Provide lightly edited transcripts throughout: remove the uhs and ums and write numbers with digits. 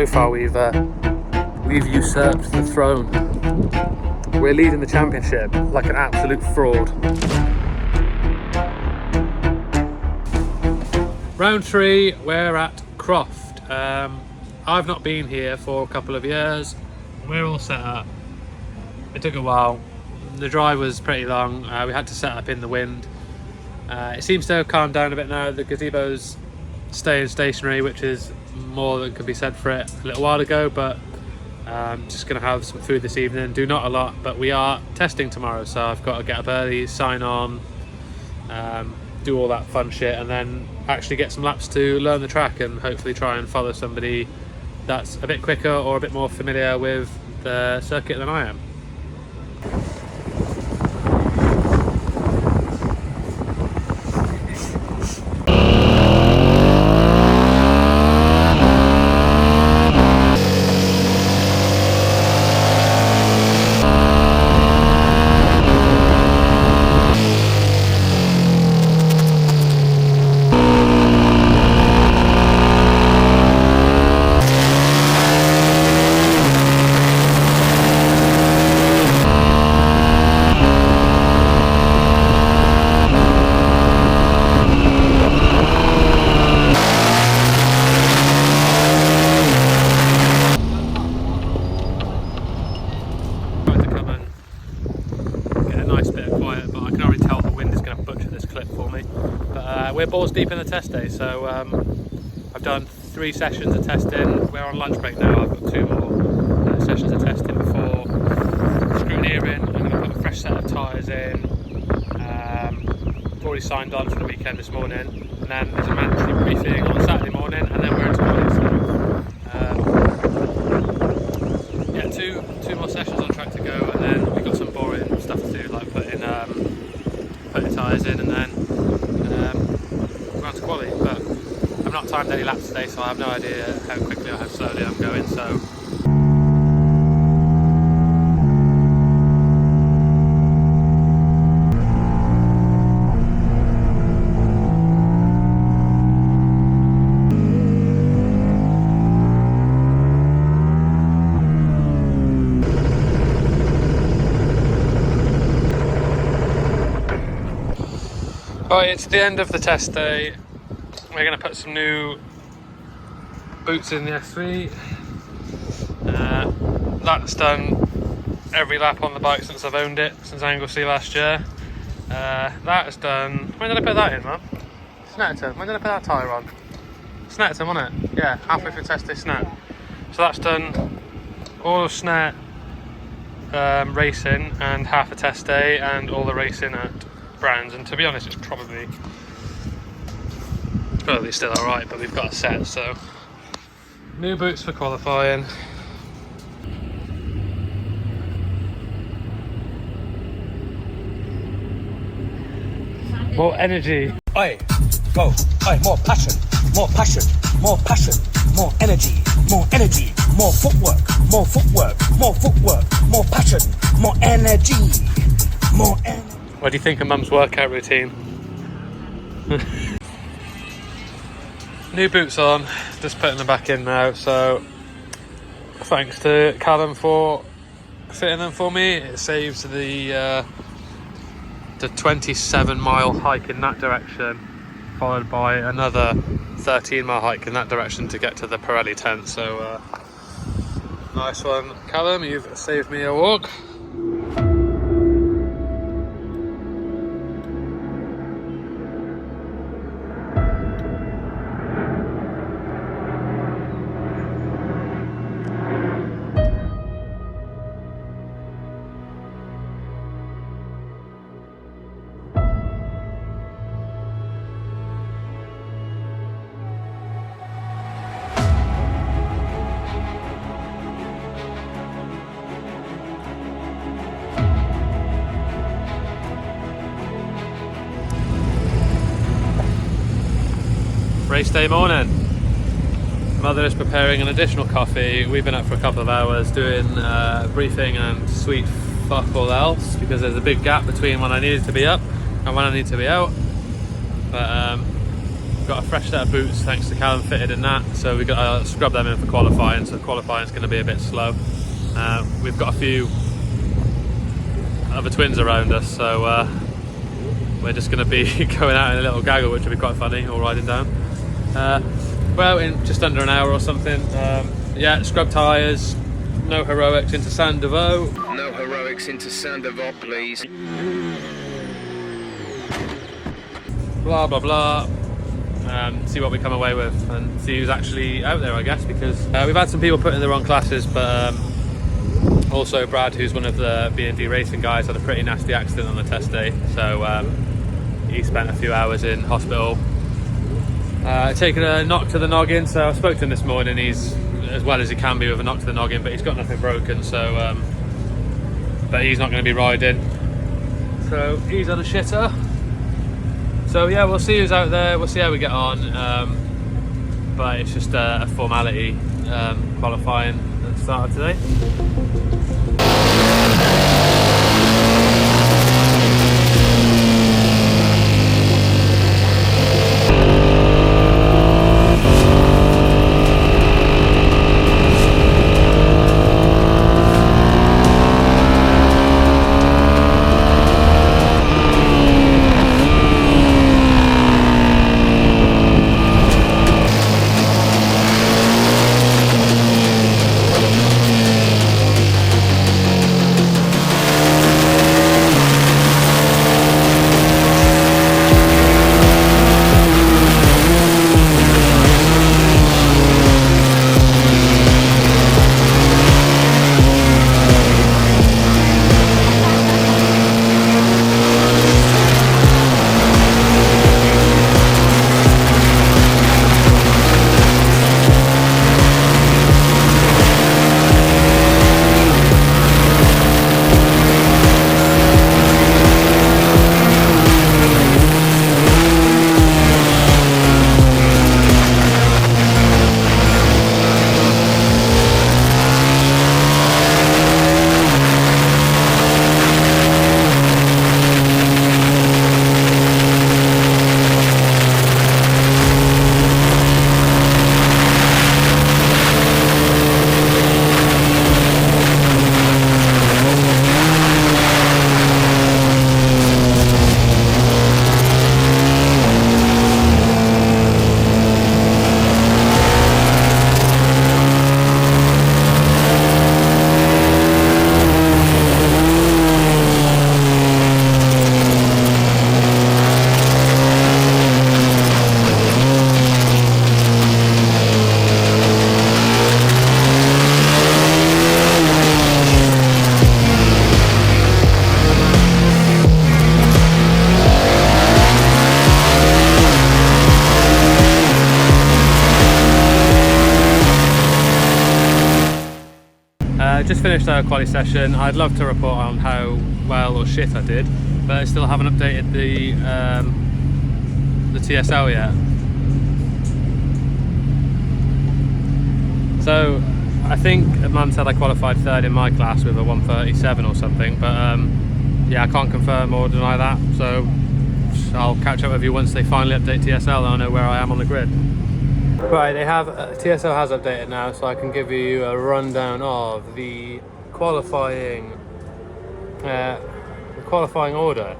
So far we've usurped the throne. We're leading the championship like an absolute fraud. Round 3, we're at Croft. I've not been here for a couple of years. We're all set up. It took a while. The drive was pretty long. We had to set up in the wind. It seems to have calmed down a bit now. The gazebo's staying stationary, which is more than could be said for it a little while ago, but just gonna have some food this evening. Do not a lot, but we are testing tomorrow, so I've got to get up early, sign on, do all that fun shit, and then actually get some laps to learn the track and hopefully try and follow somebody that's a bit quicker or a bit more familiar with the circuit than I am. We're balls deep in the test day, so I've done 3 sessions of testing. We're on lunch break now. I've got 2 more sessions of testing before scrutineering. I'm going to put a fresh set of tyres in. Already signed on for the weekend this morning, and then there's a mandatory briefing on Saturday morning, and then we're into quali. So yeah, two more sessions on track to go, and then we've got some boring stuff to do, like putting tyres in, and then to quali. But I've not timed any laps today, so I have no idea how quickly or how slowly I'm going, so right, it's the end of the test day. We're going to put some new boots in the S3. That's done every lap on the bike since I've owned it, since Anglesey last year. That's done... When did I put that in, man? Snetterton. When did I put that tyre on? Snetterton, wasn't it? Yeah, halfway through test day, Snet. So that's done all of Snet racing and half a test day and all the racing at Brands, and to be honest, it's probably still alright, but we've got a set, so new boots for qualifying. More energy. Oi, go. Oi, more passion, more passion, more passion, more energy, more energy, more footwork, more footwork, more footwork, more passion, more energy, more energy. What do you think of Mum's workout routine? New boots on, just putting them back in now, so thanks to Callum for fitting them for me. It saves the 27-mile hike in that direction, followed by another 13-mile hike in that direction to get to the Pirelli tent, so nice one, Callum, you've saved me a walk. Race day morning. Mother is preparing an additional coffee. We've been up for a couple of hours doing briefing and sweet fuck all else, because there's a big gap between when I needed to be up and when I need to be out. But got a fresh set of boots thanks to Callum fitted in that, so we've got to scrub them in for qualifying, so qualifying is going to be a bit slow. We've got a few other twins around us, so we're just going to be going out in a little gaggle, which will be quite funny, all riding down. Well, in just under an hour or something. Yeah, scrub tyres, no heroics into Saint Devoux. No heroics into Saint Devoux, please. Blah blah blah. See what we come away with and see who's actually out there, I guess, because we've had some people put in the wrong classes, but also Brad, who's one of the B&D racing guys, had a pretty nasty accident on the test day, so he spent a few hours in hospital taking a knock to the noggin. So I spoke to him this morning. He's as well as he can be with a knock to the noggin, but he's got nothing broken, so but he's not going to be riding, so he's on a shitter. So yeah, we'll see who's out there, we'll see how we get on, but it's just a formality qualifying at the start of today. Just finished our quali session. I'd love to report on how well or shit I did, but I still haven't updated the TSL yet. So I think Mum said I qualified third in my class with a 137 or something, but yeah, I can't confirm or deny that, so I'll catch up with you once they finally update TSL and I'll know where I am on the grid. Right, they have TSL has updated now, so I can give you a rundown of the qualifying order.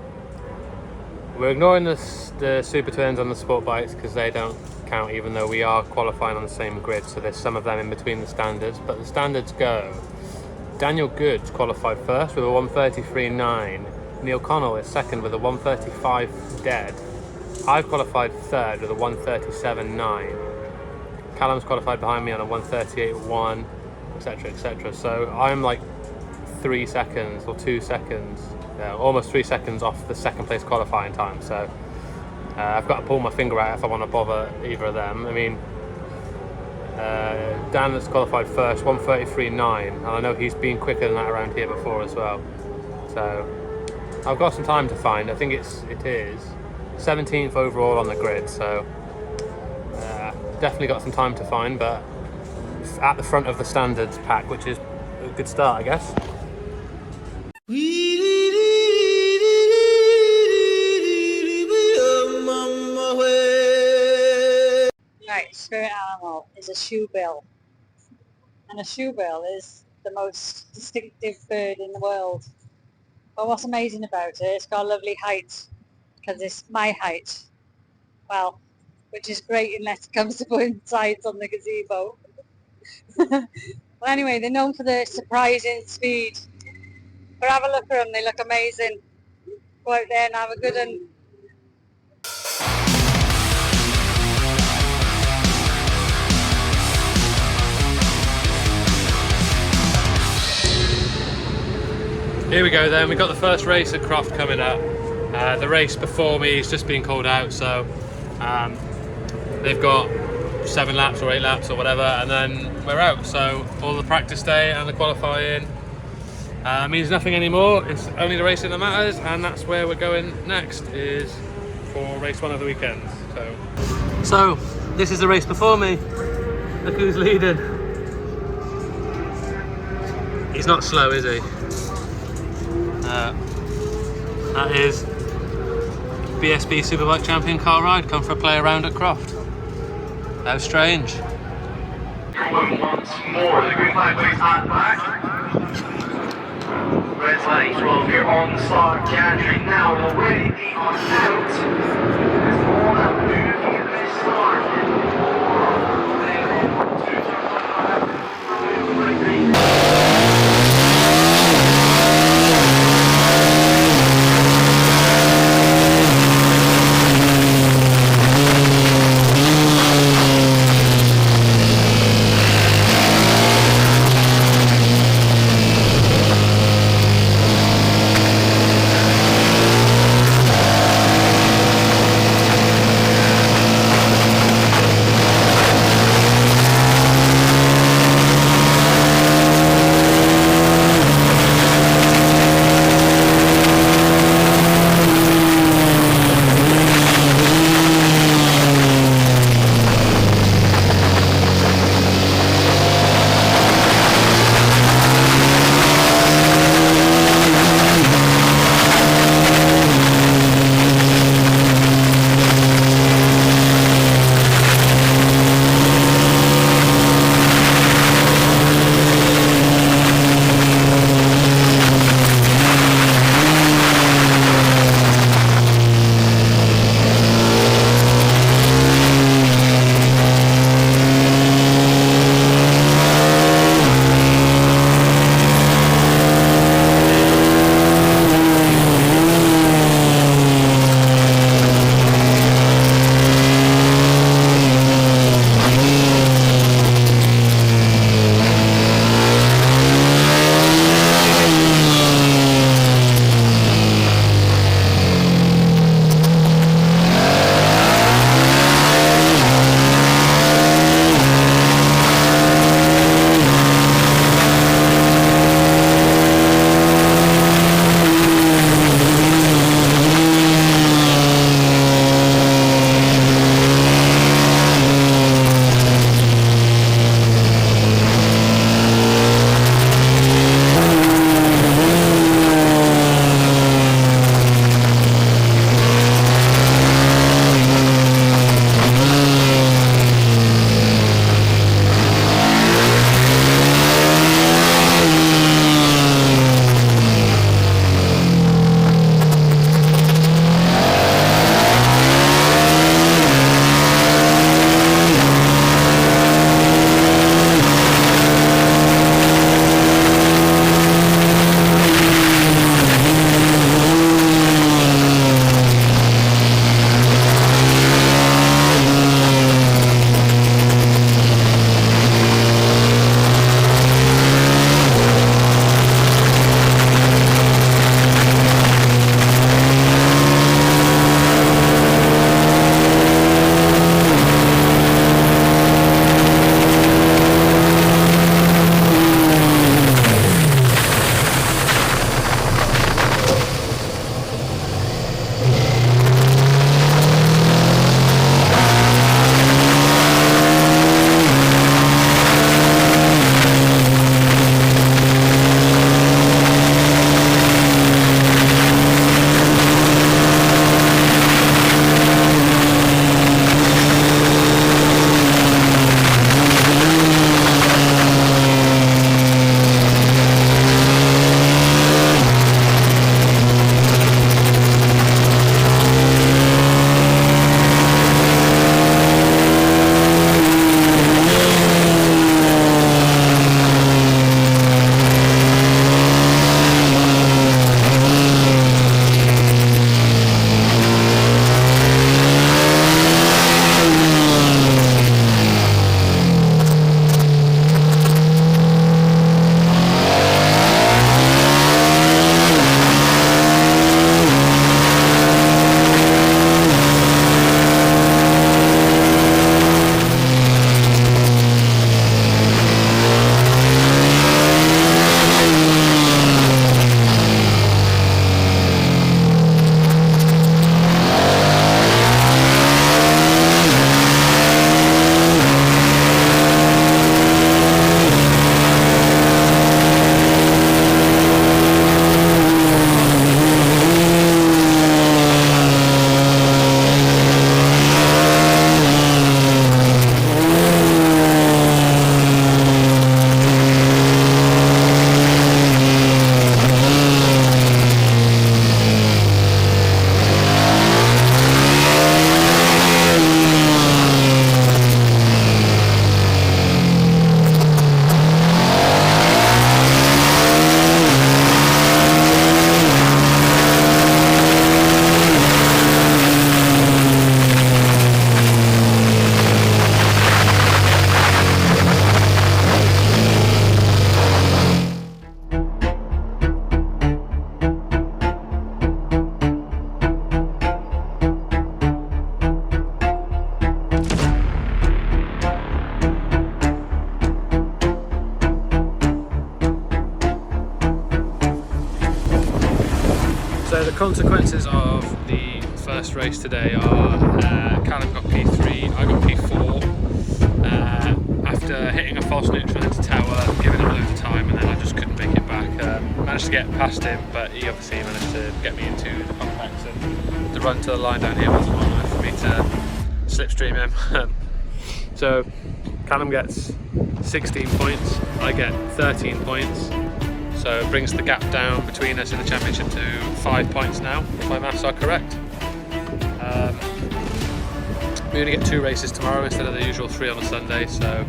We're ignoring the Super Twins on the sport bikes because they don't count, even though we are qualifying on the same grid, so there's some of them in between the standards. But the standards go: Daniel Goods qualified first with a 133.9. Neil Connell is second with a 135 dead. I've qualified third with a 137.9. Callum's qualified behind me on a 138.1, etc, etc. So I'm like 3 seconds or 2 seconds, almost 3 seconds off the second place qualifying time. So I've got to pull my finger out if I want to bother either of them. I mean, Dan that's qualified first, 133.9, and I know he's been quicker than that around here before as well. So I've got some time to find. I think it is 17th overall on the grid, so definitely got some time to find, but it's at the front of the standards pack, which is a good start, I guess. right, spirit animal is a shoebill. And a shoebill is the most distinctive bird in the world. But what's amazing about it, it's got a lovely height, because it's my height. Well, which is great unless it comes to putting sides on the gazebo. Well, anyway, they're known for their surprising speed. But have a look at them, they look amazing. Go out there and have a good one. Here we go then, we've got the first race at Croft coming up. The race before me has just been called out, so they've got 7 laps or 8 laps or whatever, and then we're out. So all the practice day and the qualifying means nothing anymore. It's only the racing that matters, and that's where we're going next, is for race 1 of the weekend. So this is the race before me. Look who's leading. He's not slow, is he? That is BSB Superbike champion Carl Ride, come for a play around at Croft. How strange. Once more, the green flag waves at back. Red flags roll here on the start. Gantry now already on out. There's all that moving at this start. race today are Callum got P3, I got P4. After hitting a false neutral into tower, giving it loads of time, and then I just couldn't make it back. Managed to get past him, but he obviously managed to get me into the compacts, and the run to the line down here wasn't long enough for me to slipstream him. So Callum gets 16 points, I get 13 points. So it brings the gap down between us in the championship to 5 points now, if my maths are correct. We only get 2 races tomorrow instead of the usual 3 on a Sunday, so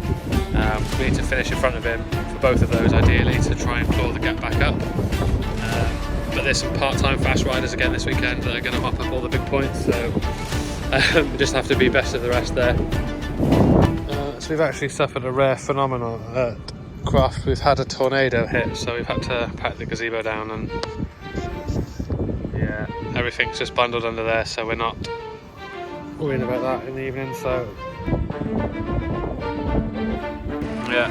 we need to finish in front of him for both of those ideally to try and claw the gap back up. But there's some part-time fast riders again this weekend that are going to mop up all the big points, so we just have to be best of the rest there. So we've actually suffered a rare phenomenon at Croft. We've had a tornado hit, so we've had to pack the gazebo down, and yeah, everything's just bundled under there, so we're not worrying about that in the evening. So yeah,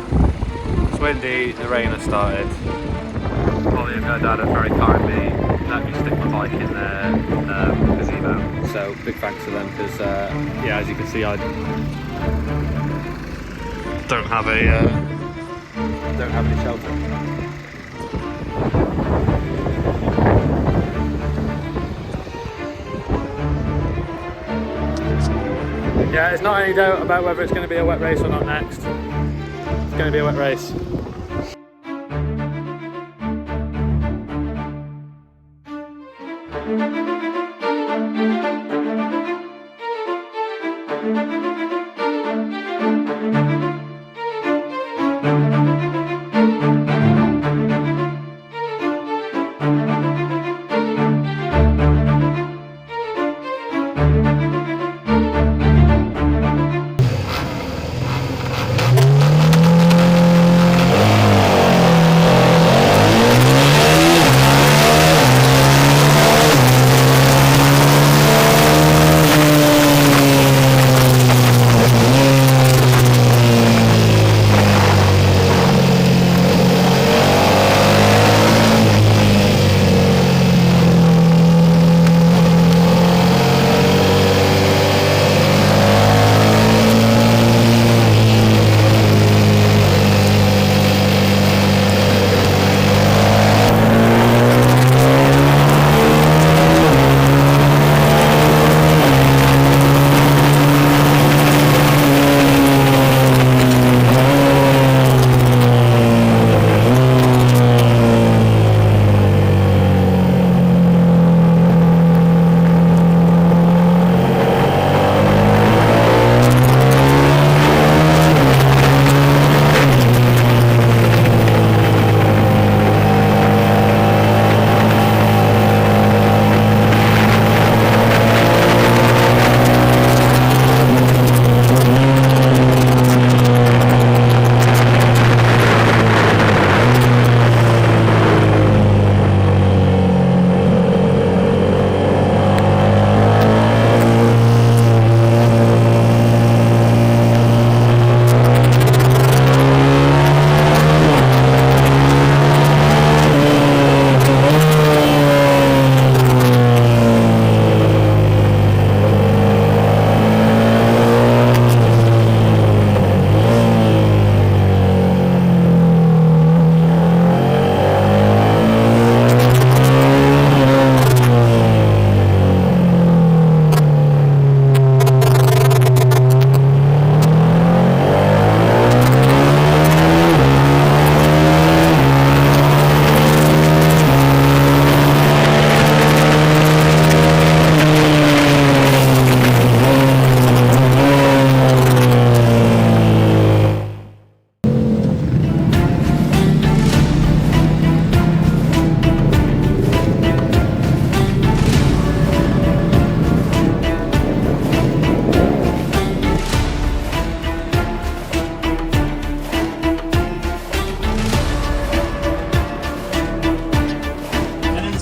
it's windy, the rain has started. Polly and her dad have very kindly let me stick my bike in their gazebo, so big thanks to them, because yeah, as you can see, I don't have any shelter. Yeah, there's not any doubt about whether it's going to be a wet race or not next. It's going to be a wet race.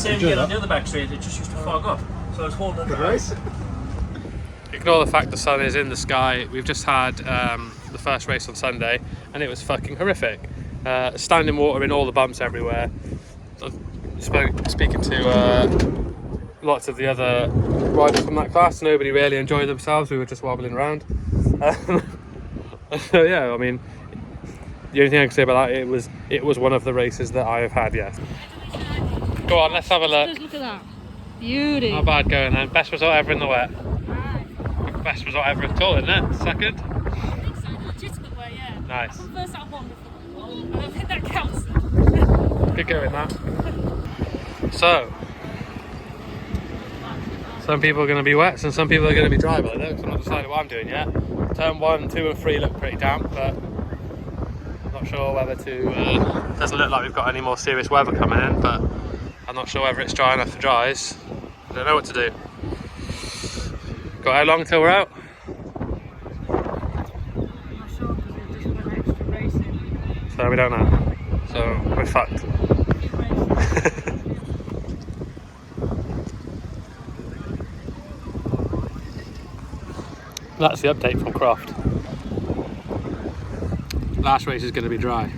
Again, on the other back straight, it just used to fog up. So I was holding it. Nice. Ignore the fact the sun is in the sky. We've just had the first race on Sunday, and it was fucking horrific. Standing water in all the bumps everywhere. Speaking to lots of the other riders from that class, nobody really enjoyed themselves. We were just wobbling around. So yeah, I mean, the only thing I can say about that, it was one of the races that I have had. Yes. Go on, let's have a look. Just look at that. Beauty. Not bad going then. Best result ever in the wet. Best result ever at all, isn't it? Second. I think so, in a legitimate way, yeah. Nice. I'm first out of one before. I don't think that counts. Good going that. So, some people are going to be wet and some people are going to be dry by though, because I'm not decided what I'm doing yet. Turn 1, 2 and 3 look pretty damp, but I'm not sure whether to, doesn't look like we've got any more serious weather coming in, but I'm not sure whether it's dry enough for dries. I don't know what to do. Got how long till we're out? I'm not sure because we've just got an extra race in. So we don't know. So we're fucked. That's the update from Croft. Last race is going to be dry.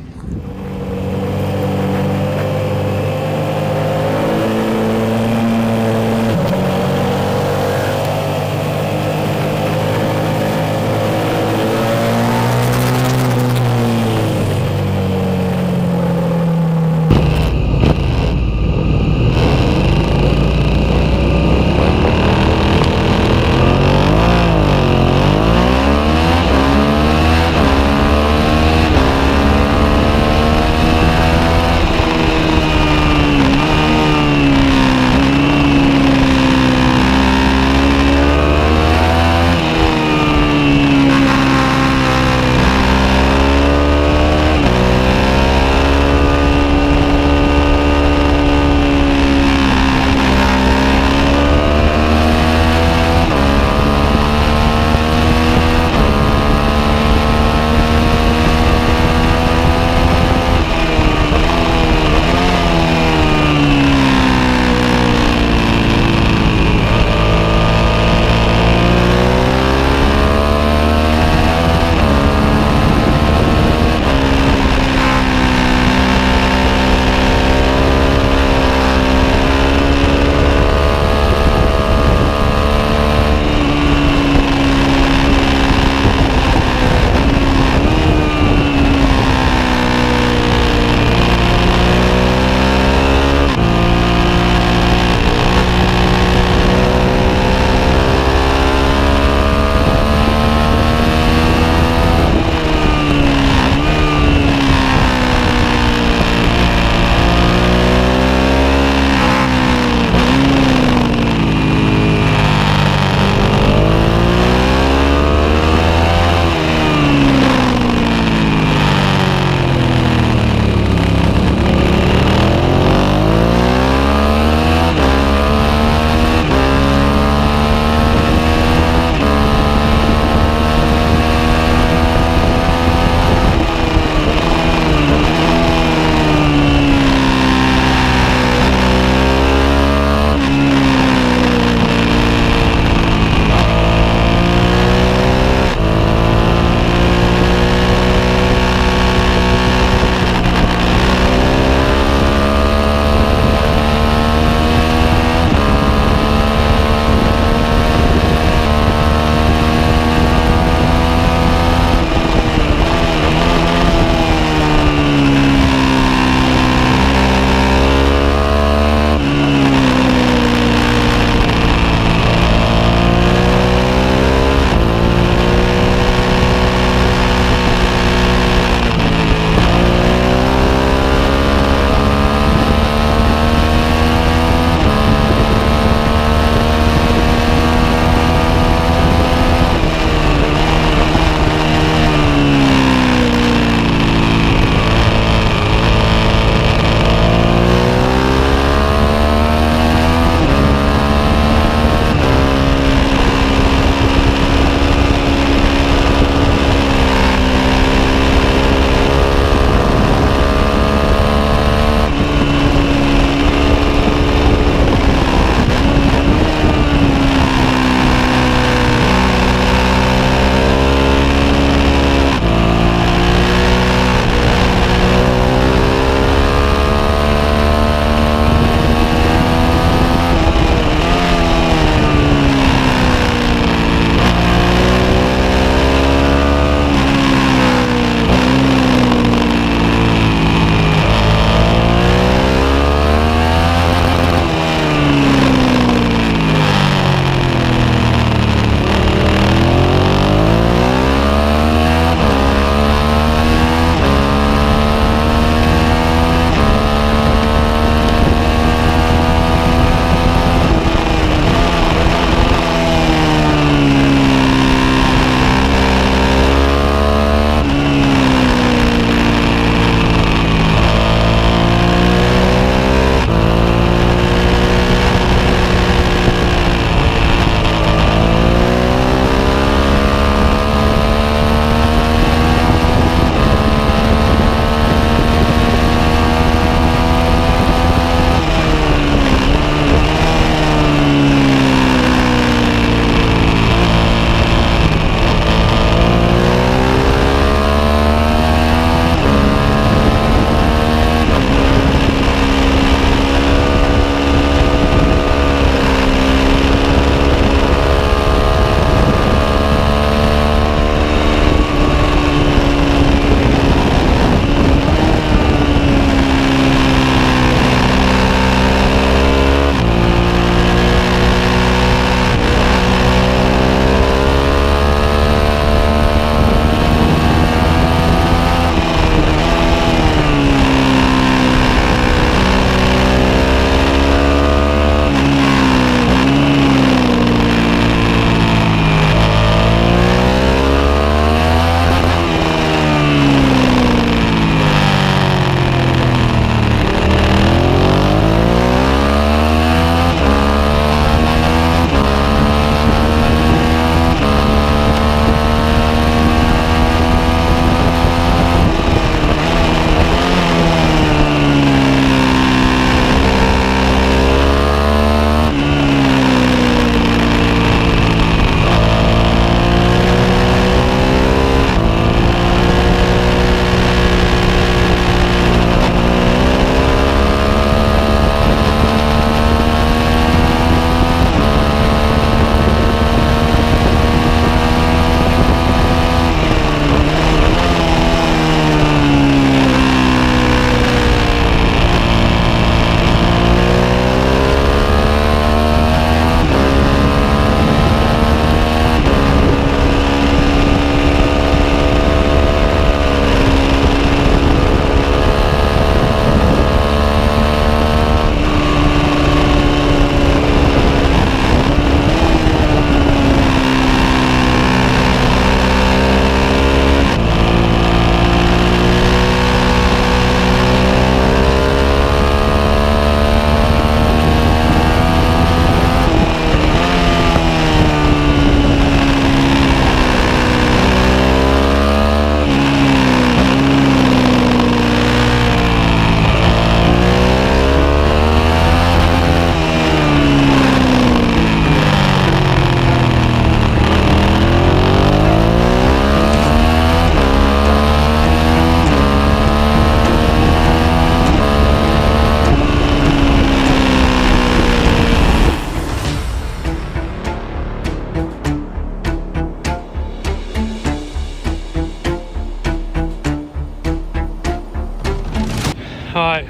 Right.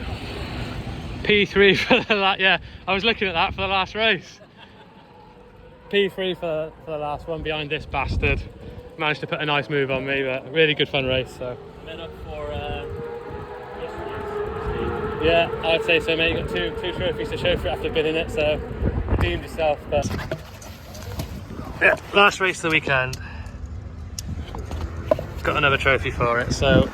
P3 for the last, yeah, I was looking at that for the last race. P3 for the last one behind this bastard. Managed to put a nice move on me, but really good fun race. So Made up for yesterday's. yeah, I'd say so, mate. You got two trophies to show for it after bidding it, so redeemed yourself. But yeah, last race of the weekend. Got another trophy for it, so.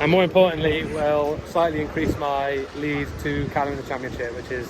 And more importantly, will slightly increase my lead to Callum in the championship, which is